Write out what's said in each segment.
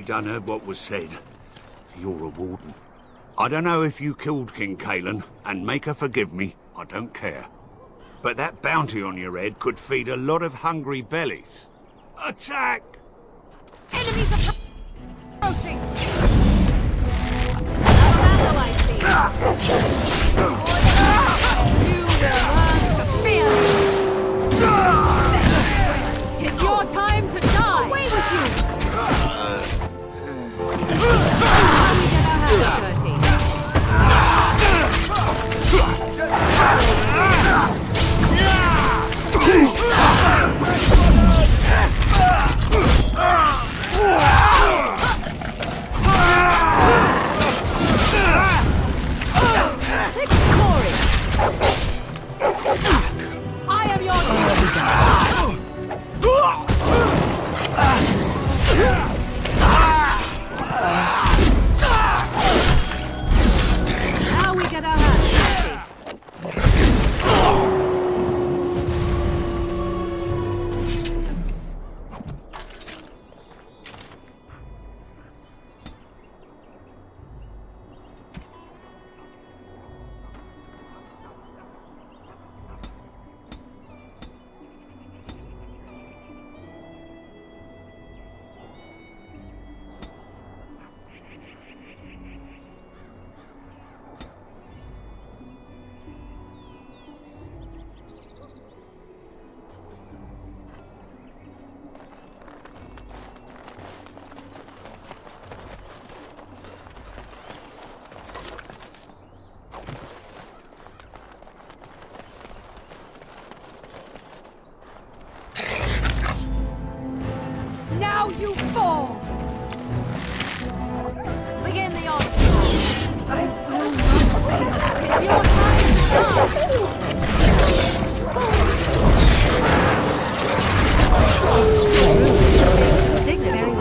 we done heard what was said. You're a warden. I don't know if you killed King Kalen, and make her forgive me, I don't care. But that bounty on your head could feed a lot of hungry bellies. Attack! Enemies approaching! Battle, I see. You will learn to fear me. It's your time to die. Away with you! Now we get our hands dirty. Victory! I am your now we get our hands dirty. Now you fall! Begin the onslaught! I will not fail. It's your time to die! Dignitary.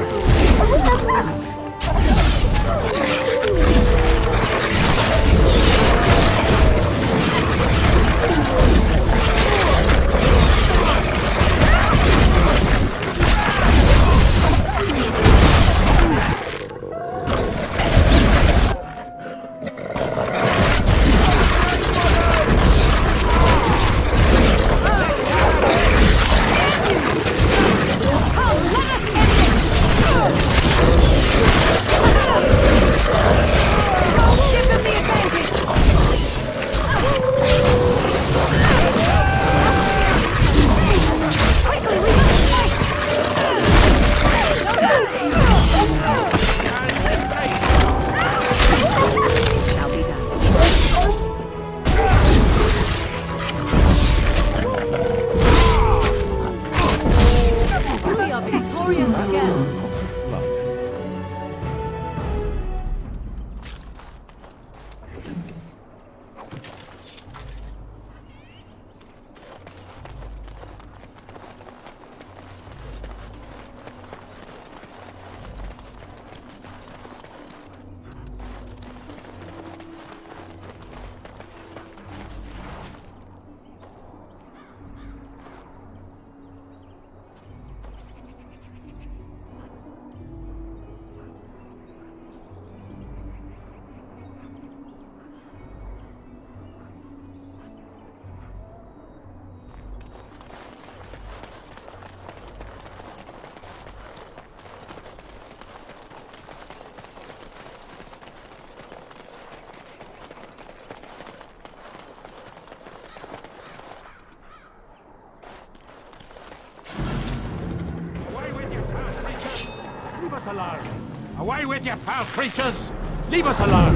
Away with you, foul creatures! Leave us alone!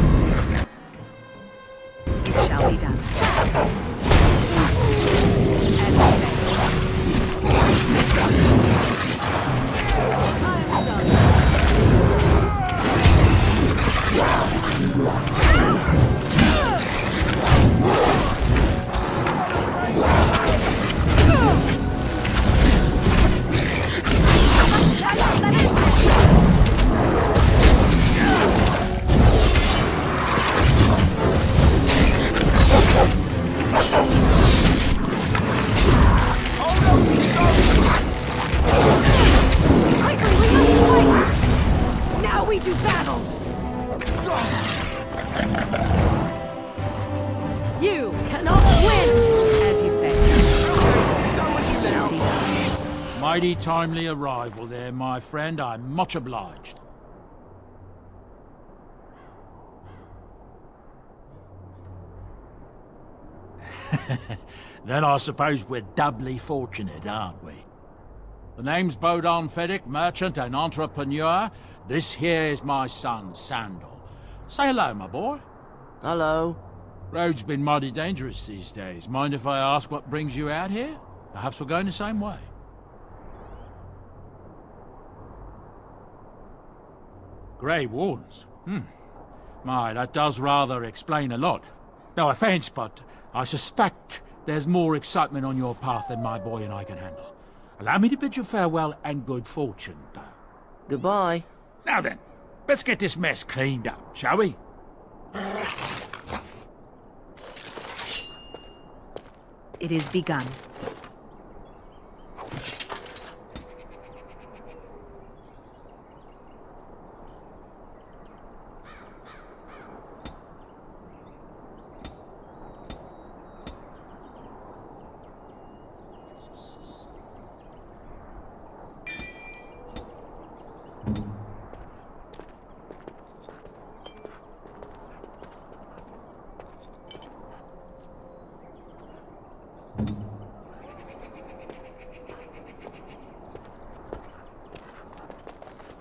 It shall be done. mighty timely arrival there, my friend. I'm much obliged. Then I suppose we're doubly fortunate, aren't we? The name's Bodon Feddick, merchant and entrepreneur. This here is my son, Sandal. Say hello, my boy. Hello. Road's been mighty dangerous these days. Mind if I ask what brings you out here? Perhaps we're going the same way. Grey Wardens? My, that does rather explain a lot. No offence, but I suspect there's more excitement on your path than my boy and I can handle. Allow me to bid you farewell and good fortune, though. Goodbye. Now then, let's get this mess cleaned up, shall we? It is begun.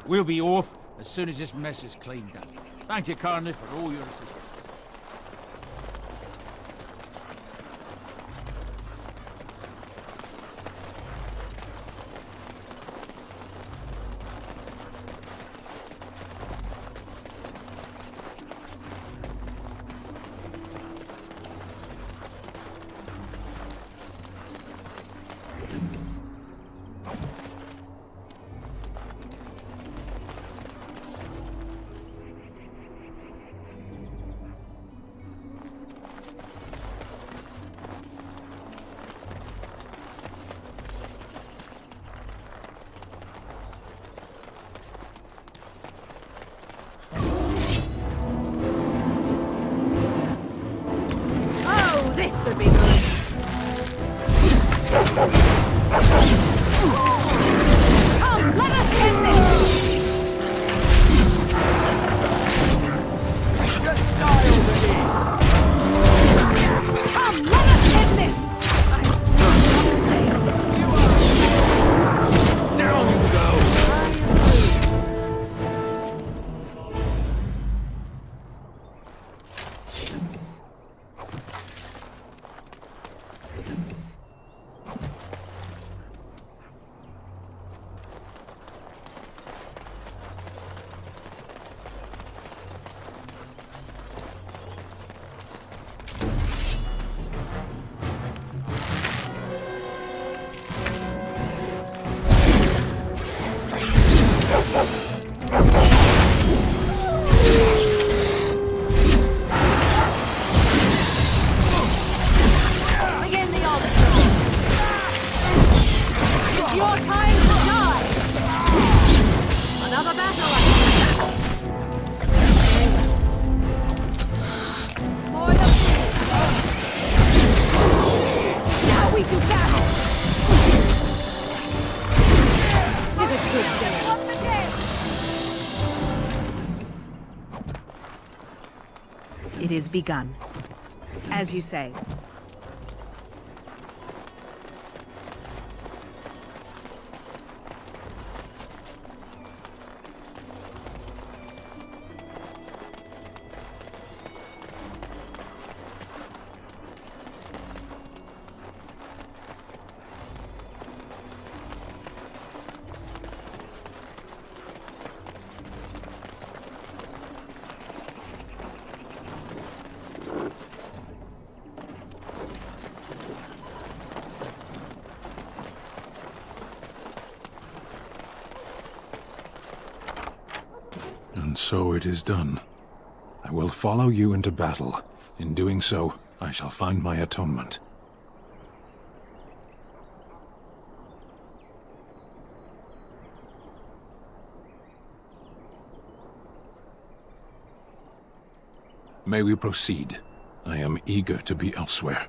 We'll be off as soon as this mess is cleaned up. Thank you kindly for all your assistance. This should be good. Come, let us end this! Just die already! Come, let us end this! Down you go! Begin the overthrow. It's your time to die. Another battle. For the now we do battle. Is it good day? It is begun. As you say. And so it is done. I will follow you into battle. In doing so, I shall find my atonement. May we proceed? I am eager to be elsewhere.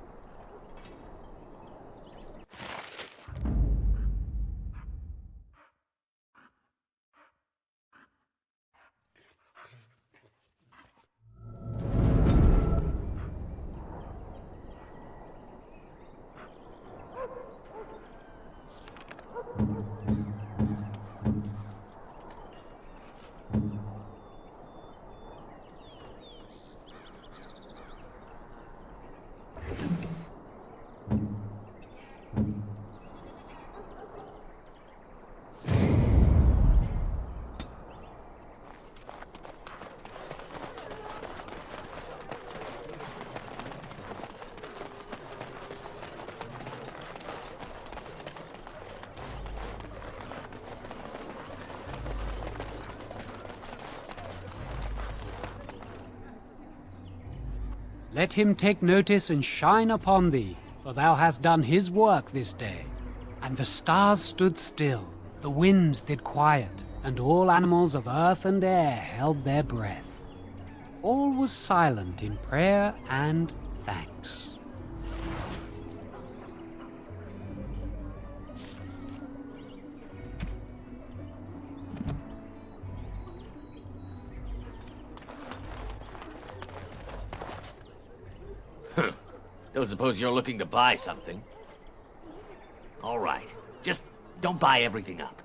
Let him take notice and shine upon thee, for thou hast done his work this day. And the stars stood still, the winds did quiet, and all animals of earth and air held their breath. All was silent in prayer and thanks. Don't suppose you're looking to buy something? All right. Just don't buy everything up.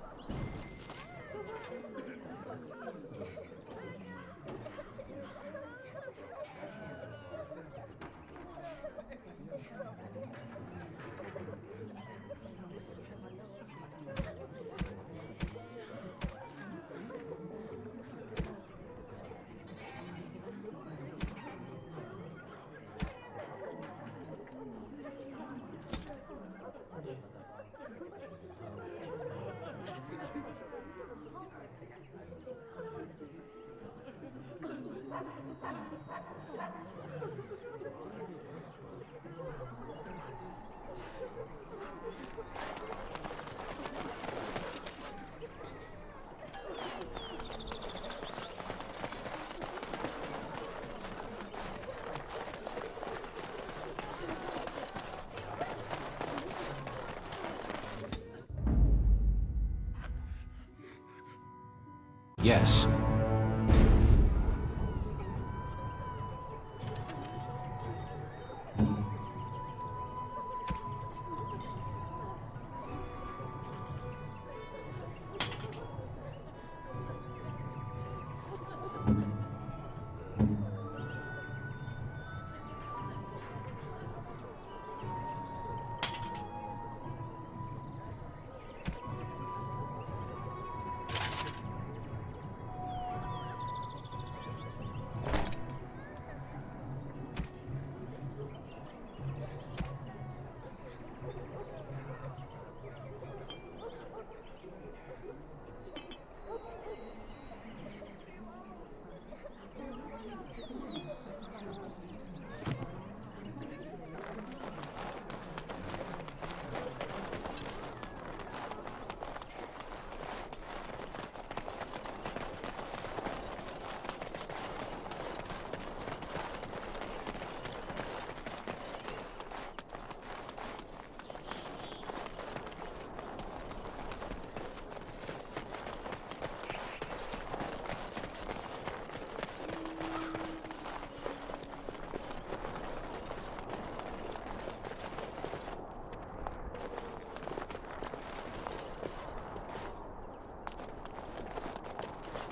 Yes.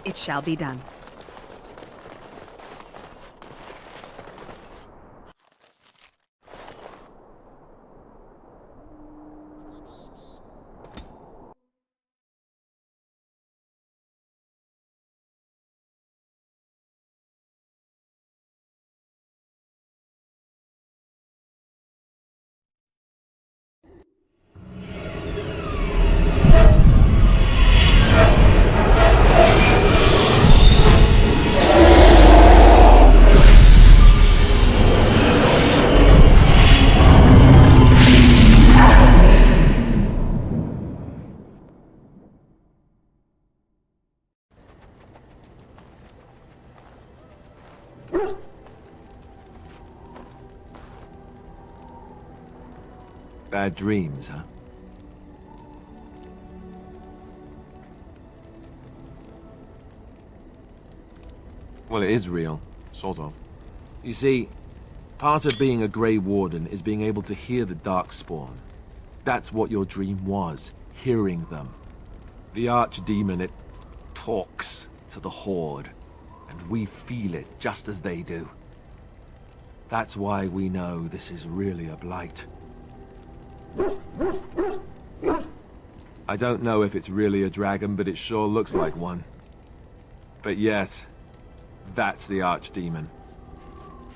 It shall be done. Bad dreams, huh? Well, it is real, sort of. You see, part of being a Grey Warden is being able to hear the Darkspawn. That's what your dream was, hearing them. The Archdemon, it talks to the Horde, and we feel it just as they do. That's why we know this is really a blight. I don't know if it's really a dragon, but it sure looks like one. But yes, that's the Archdemon.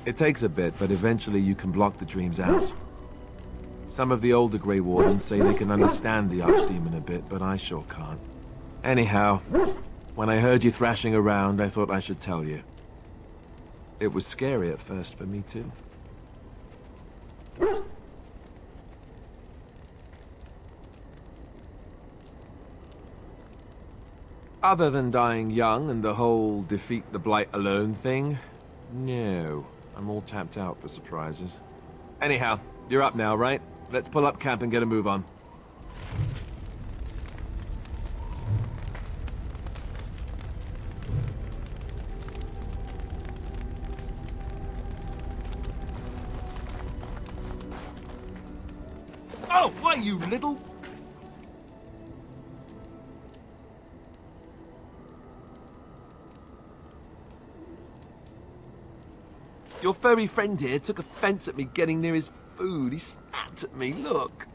It takes a bit, but eventually you can block the dreams out. Some of the older Grey Wardens say they can understand the Archdemon a bit, but I sure can't. Anyhow, when I heard you thrashing around, I thought I should tell you. It was scary at first for me too. Other than dying young and the whole defeat the blight alone thing, no. I'm all tapped out for surprises. Anyhow, you're up now, right? Let's pull up camp and get a move on. Oh, why, you little... Your furry friend here took offense at me getting near his food. He snapped at me, look.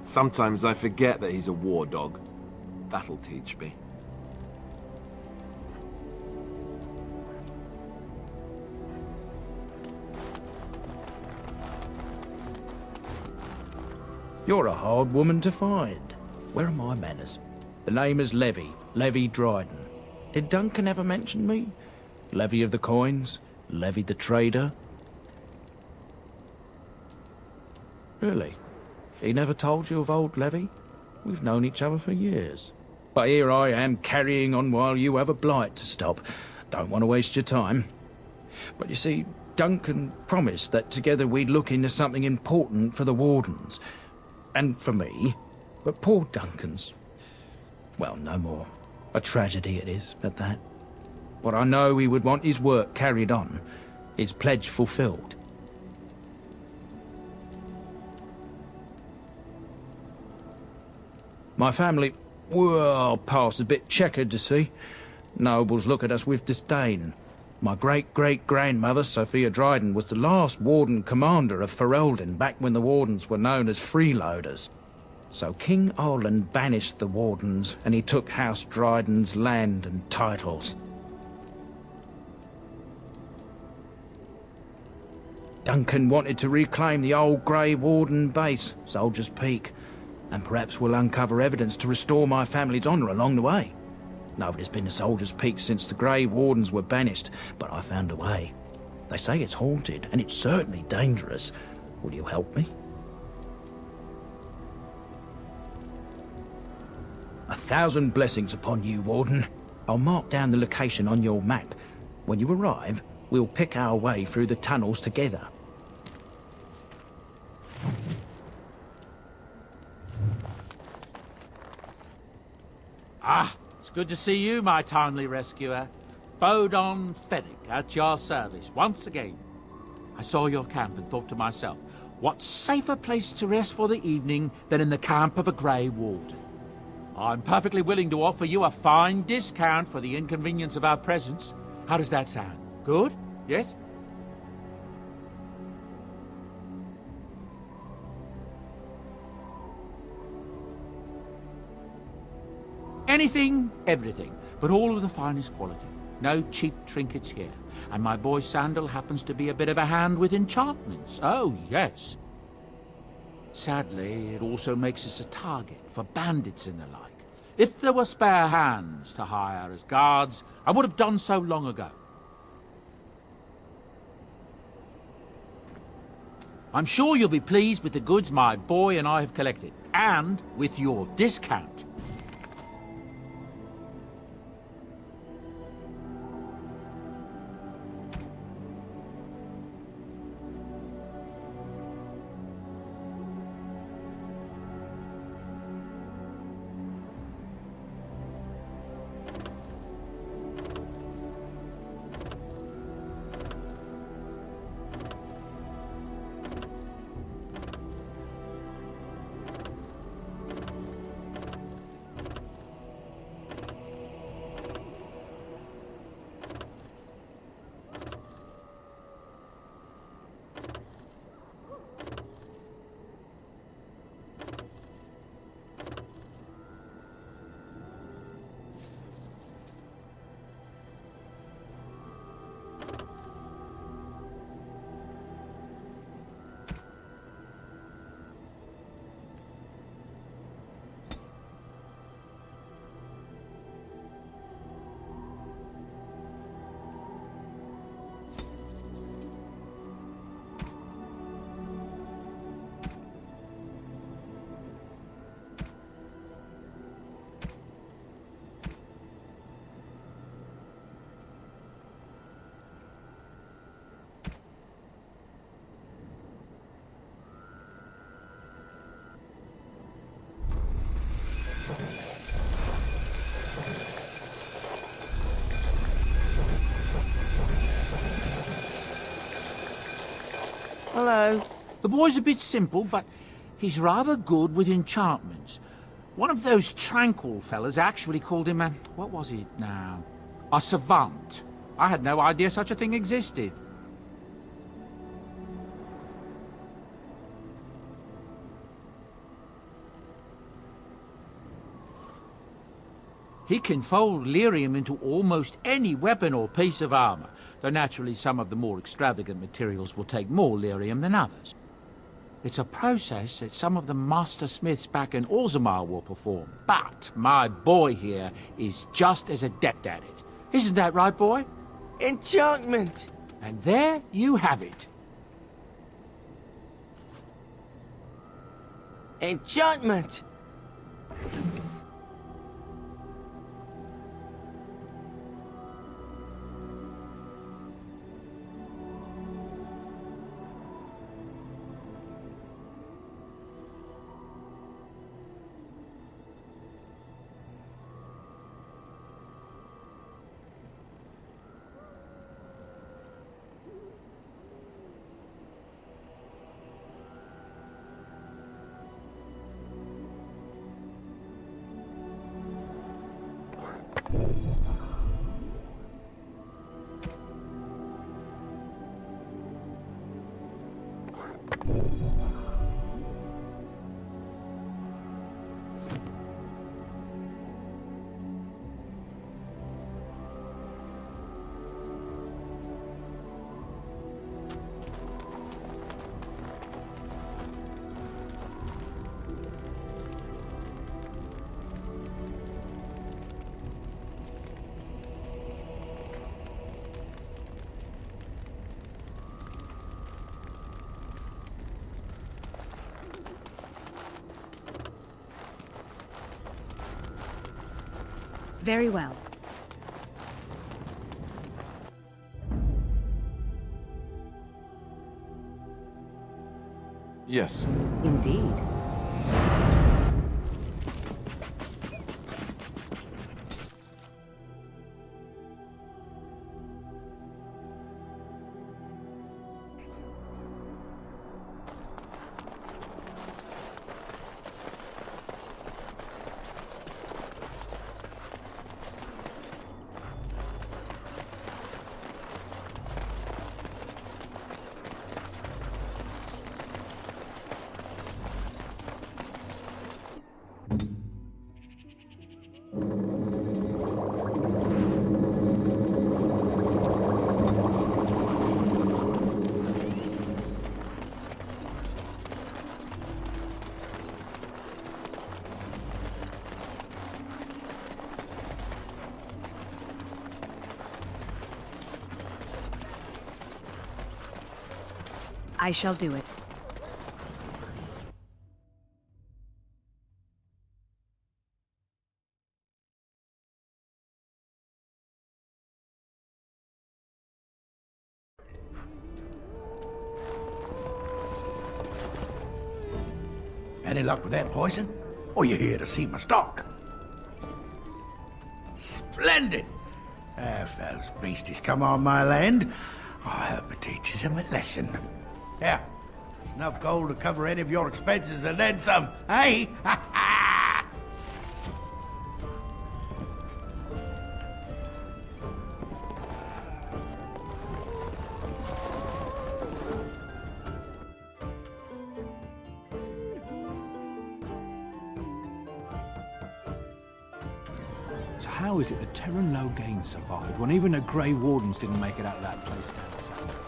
Sometimes I forget that he's a war dog. That'll teach me. You're a hard woman to find. Where are my manners? The name is Levy Dryden. Did Duncan ever mention me? Levy of the coins? Levy the trader? Really? He never told you of old Levy? We've known each other for years. But here I am carrying on while you have a blight to stop. Don't want to waste your time. But you see, Duncan promised that together we'd look into something important for the Wardens. And for me. But poor Duncan's... well, no more. A tragedy it is, at that. But I know he would want his work carried on. His pledge fulfilled. My family, well, past a bit checkered to see. Nobles look at us with disdain. My great-great-grandmother, Sophia Dryden, was the last Warden Commander of Ferelden back when the Wardens were known as freeloaders. So King Orland banished the Wardens and he took House Dryden's land and titles. Duncan wanted to reclaim the old Grey Warden base, Soldier's Peak. And perhaps we'll uncover evidence to restore my family's honour along the way. Nobody's been to Soldier's Peak since the Grey Wardens were banished, but I found a way. They say it's haunted, and it's certainly dangerous. Will you help me? 1,000 blessings upon you, Warden. I'll mark down the location on your map. When you arrive, we'll pick our way through the tunnels together. Ah, it's good to see you, my timely rescuer. Bodon Fennick at your service once again. I saw your camp and thought to myself, what safer place to rest for the evening than in the camp of a Grey Warden? I'm perfectly willing to offer you a fine discount for the inconvenience of our presence. How does that sound? Good? Yes? Anything, everything, but all of the finest quality. No cheap trinkets here. And my boy Sandal happens to be a bit of a hand with enchantments. Oh, yes. Sadly, it also makes us a target for bandits and the like. If there were spare hands to hire as guards, I would have done so long ago. I'm sure you'll be pleased with the goods my boy and I have collected, and with your discount. Hello. The boy's a bit simple, but he's rather good with enchantments. One of those tranquil fellas actually called him a... what was it now? A savant. I had no idea such a thing existed. He can fold lyrium into almost any weapon or piece of armor, though naturally some of the more extravagant materials will take more lyrium than others. It's a process that some of the master smiths back in Orzammar will perform, but my boy here is just as adept at it. Isn't that right, boy? Enchantment! And there you have it. Enchantment! Very well. Yes. Indeed. I shall do it. Any luck with that poison? Or you here to see my stock? Splendid! If those beasties come on my land, I hope it teaches them a lesson. Yeah, enough gold to cover any of your expenses and then some, eh? Ha ha! So how is it that Terran Logain survived when even the Grey Wardens didn't make it out of that place down south?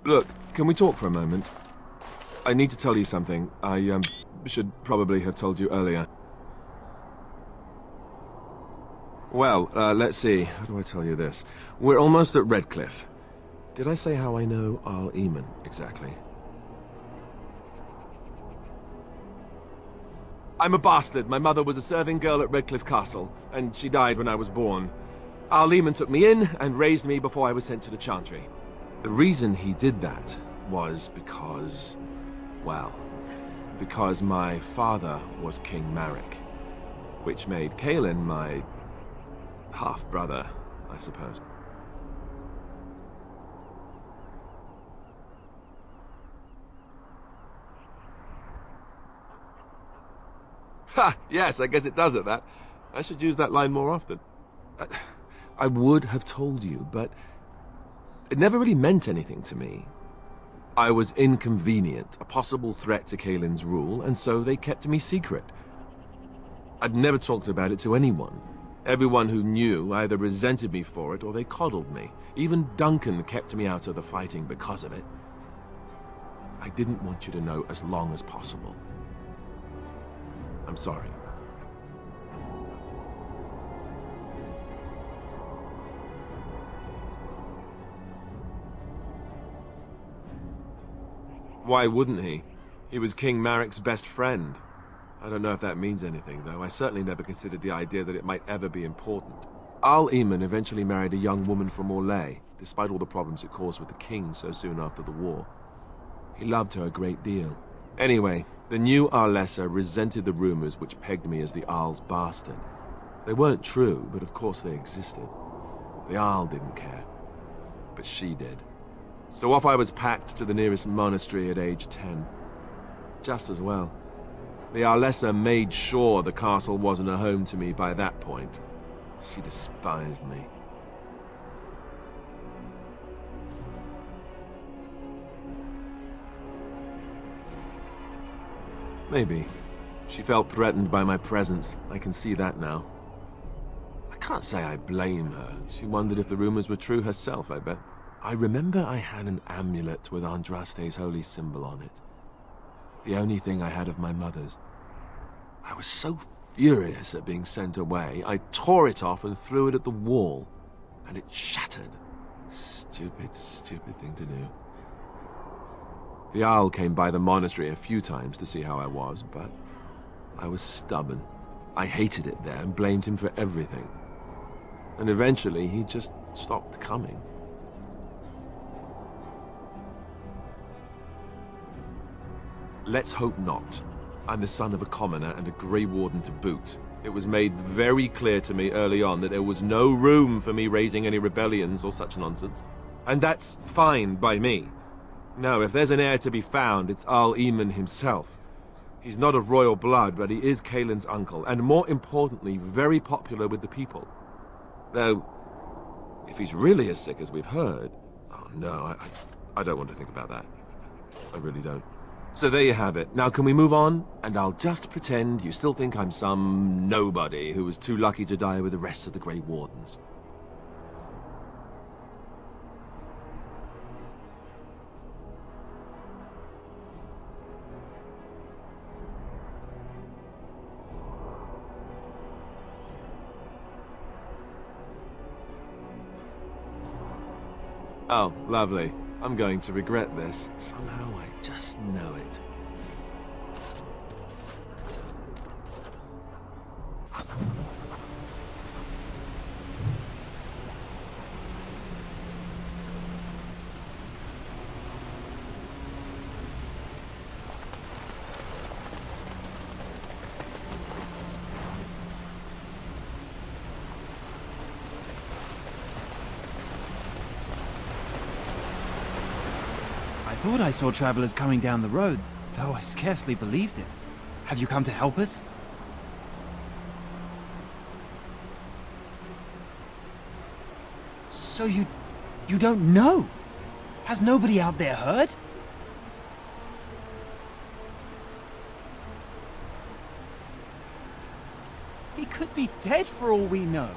Look, can we talk for a moment? I need to tell you something. I, should probably have told you earlier. Well, let's see. How do I tell you this? We're almost at Redclif. Did I say how I know Arl Eamon exactly? I'm a bastard. My mother was a serving girl at Redclif Castle, and she died when I was born. Arl Eamon took me in and raised me before I was sent to the Chantry. The reason he did that was because, well, because my father was King Marek, which made Caelan my half-brother, I suppose. Ha! Yes, I guess it does at that. I should use that line more often. I would have told you, but it never really meant anything to me. I was inconvenient, a possible threat to Caelan's rule, and so they kept me secret. I'd never talked about it to anyone. Everyone who knew either resented me for it or they coddled me. Even Duncan kept me out of the fighting because of it. I didn't want you to know as long as possible. I'm sorry. Why wouldn't he? He was King Marek's best friend. I don't know if that means anything, though. I certainly never considered the idea that it might ever be important. Arl Eamon eventually married a young woman from Orlais, despite all the problems it caused with the king so soon after the war. He loved her a great deal. Anyway, the new Arlessa resented the rumors which pegged me as the Arl's bastard. They weren't true, but of course they existed. The Arl didn't care, but she did. So off I was packed to the nearest monastery at age 10. Just as well. The Arlessa made sure the castle wasn't a home to me by that point. She despised me. Maybe. She felt threatened by my presence. I can see that now. I can't say I blame her. She wondered if the rumors were true herself, I bet. I remember I had an amulet with Andraste's holy symbol on it. The only thing I had of my mother's. I was so furious at being sent away, I tore it off and threw it at the wall, and it shattered. Stupid, stupid thing to do. The Owl came by the monastery a few times to see how I was, but I was stubborn. I hated it there and blamed him for everything. And eventually he just stopped coming. Let's hope not. I'm the son of a commoner and a Grey Warden to boot. It was made very clear to me early on that there was no room for me raising any rebellions or such nonsense. And that's fine by me. No, if there's an heir to be found, it's Arl Eamon himself. He's not of royal blood, but he is Caelan's uncle, and more importantly, very popular with the people. Though, if he's really as sick as we've heard... Oh no, I don't want to think about that. I really don't. So there you have it. Now can we move on? And I'll just pretend you still think I'm some nobody who was too lucky to die with the rest of the Grey Wardens. Oh, lovely. I'm going to regret this. Somehow I just know it. I thought I saw travelers coming down the road, though I scarcely believed it. Have you come to help us? So you don't know? Has nobody out there heard? He could be dead for all we know.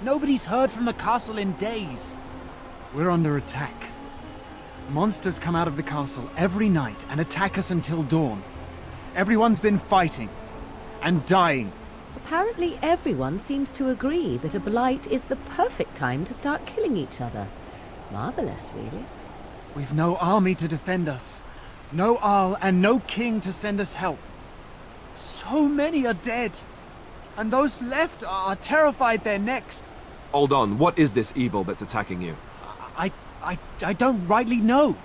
Nobody's heard from the castle in days. We're under attack. Monsters come out of the castle every night and attack us until dawn. Everyone's been fighting and dying. Apparently everyone seems to agree that a blight is the perfect time to start killing each other. Marvelous, really. We've no army to defend us. No Arl and no king to send us help. So many are dead. And those left are terrified they're next. Hold on, what is this evil that's attacking you? I don't rightly know.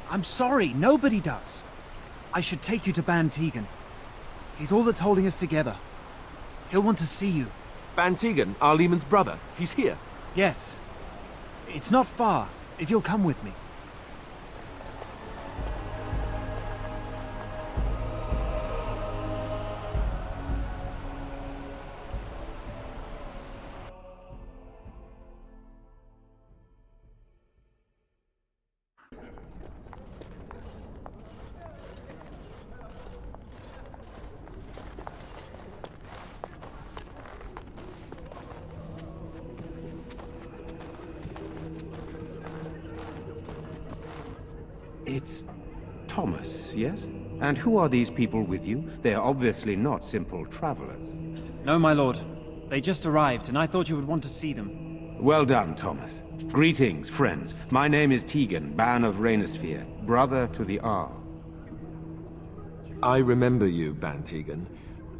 I'm sorry, nobody does. I should take you to Ban Tegan. He's all that's holding us together. He'll want to see you. Ban Tegan, our Lehman's brother. He's here. Yes. It's not far, if you'll come with me. It's Thomas, yes? And who are these people with you? They are obviously not simple travelers. No, my lord. They just arrived, and I thought you would want to see them. Well done, Thomas. Greetings, friends. My name is Tegan, Ban of Rainisfere, brother to the Arl. I remember you, Ban Tegan,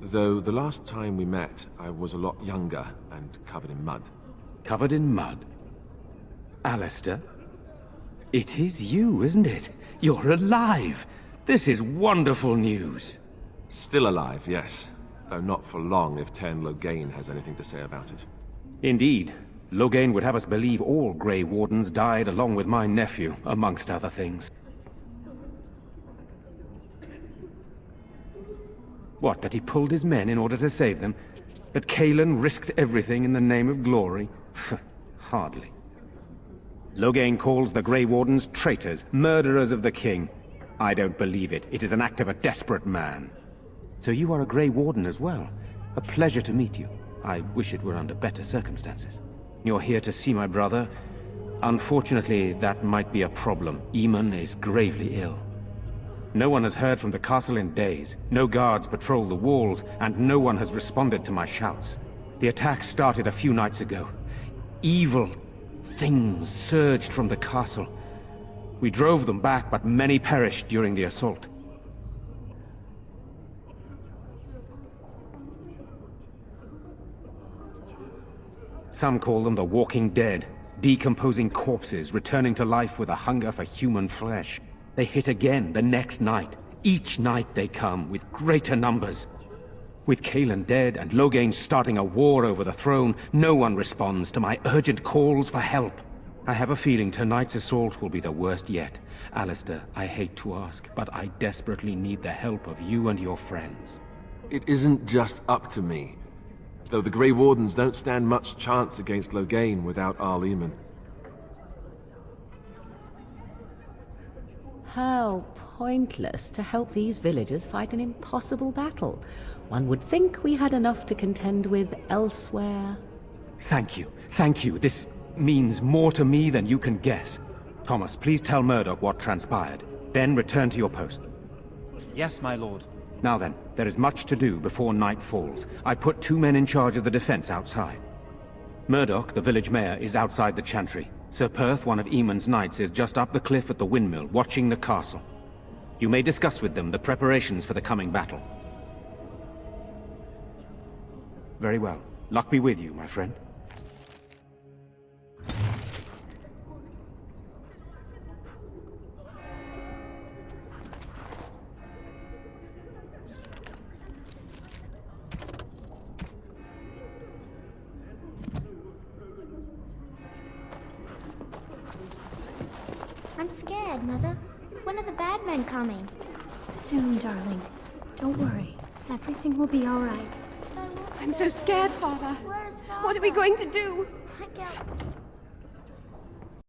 though the last time we met, I was a lot younger and covered in mud. Covered in mud? Alistair? It is you, isn't it? You're alive! This is wonderful news! Still alive, yes. Though not for long if Ten Loghain has anything to say about it. Indeed. Loghain would have us believe all Grey Wardens died along with my nephew, amongst other things. What, that he pulled his men in order to save them? That Cailan risked everything in the name of glory? Hardly. Loghain calls the Grey Wardens traitors, murderers of the king. I don't believe it. It is an act of a desperate man. So you are a Grey Warden as well. A pleasure to meet you. I wish it were under better circumstances. You're here to see my brother. Unfortunately, that might be a problem. Eamon is gravely ill. No one has heard from the castle in days. No guards patrol the walls, and no one has responded to my shouts. The attack started a few nights ago. Evil things surged from the castle. We drove them back, but many perished during the assault. Some call them the Walking Dead, decomposing corpses returning to life with a hunger for human flesh. They hit again the next night. Each night they come, with greater numbers. With Cailan dead and Loghain starting a war over the throne, no one responds to my urgent calls for help. I have a feeling tonight's assault will be the worst yet. Alistair, I hate to ask, but I desperately need the help of you and your friends. It isn't just up to me. Though the Grey Wardens don't stand much chance against Loghain without Arl Eamon. How pointless to help these villagers fight an impossible battle. One would think we had enough to contend with elsewhere. Thank you. Thank you. This means more to me than you can guess. Thomas, please tell Murdoch what transpired. Then return to your post. Yes, my lord. Now then, there is much to do before night falls. I put 2 men in charge of the defense outside. Murdoch, the village mayor, is outside the chantry. Sir Perth, one of Eamon's knights, is just up the cliff at the windmill, watching the castle. You may discuss with them the preparations for the coming battle. Very well. Luck be with you, my friend. I'm scared, Mother. When are the bad men coming? Soon, darling. Don't worry. Everything will be all right. I'm so scared, Father. What are we going to do?